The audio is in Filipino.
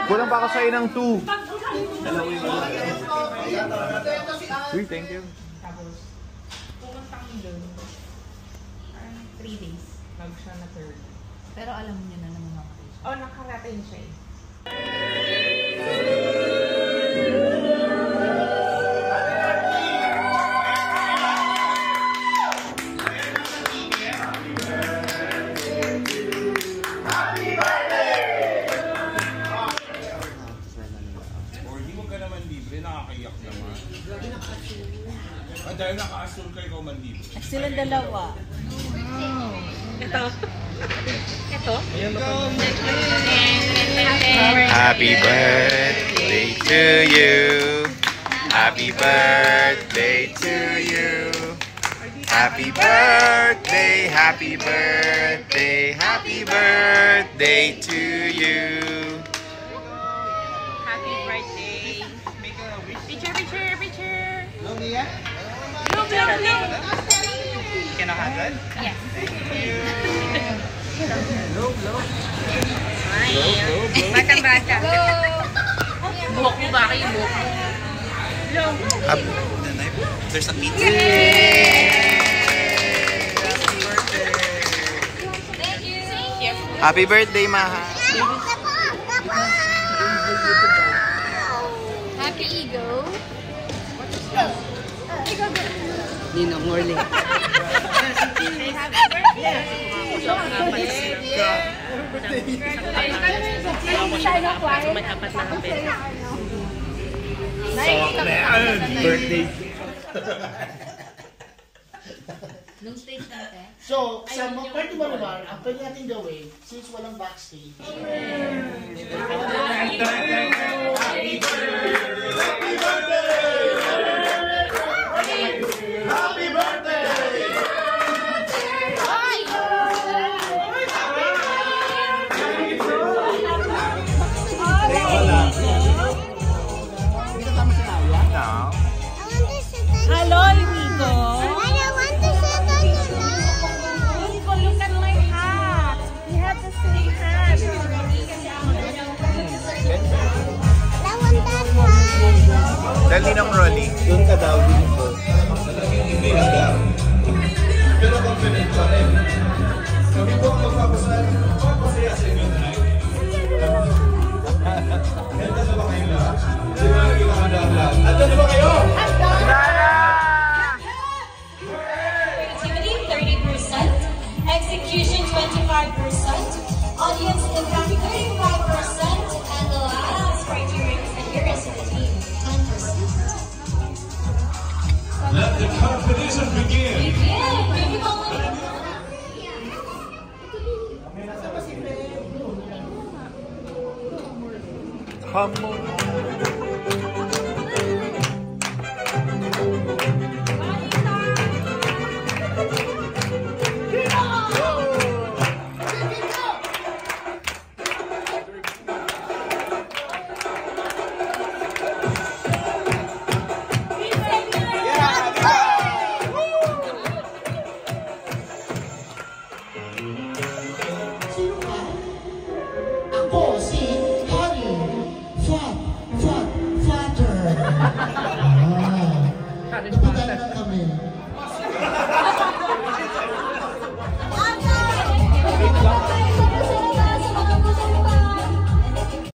Kulang pa ako sa'yo ng 2. Uy, thank you. Tapos, pumunta kami doon. Parang 3 days. Bago siya na 3rd. Pero alam niyo na naman ako. Oh, nakarating siya eh. Nakakayak naman. Dahil naka-assul ka, ikaw man libre. Silang dalawa. Ito. Ito? Happy birthday to you. Happy birthday to you. Happy birthday, happy birthday, happy birthday to you. Happy birthday. Picture. No, Mia? No. Can I have that? Yes. Thank you. Bata. Buhok mo ba kayo? Buhok mo. There's a pizza. Happy birthday, Maha. Happy ego. Ninong Morley. May apat na kape. Birthday. Nung stage natin. So, sa part naman, ang pwede natin gawin, since walang backstage. Happy birthday! Happy birthday! Happy birthday! Hello, Amigo. I don't want to sit on your lap. Amigo, look at my hat. We have the same hat. I want that one. Dali ng Rolly. Doon ka daw dito. Pero confident pa rin. Sabi ko, magpapasaya sa inyo tonight. Handa na ba kayo lahat? Hindi ba naging handa ang lahat? Handa na ba kayo? Creativity 30%, execution 25%, audience impact 35%, and the last criteria is adherence to the team 10%. Let the competition begin. Come on.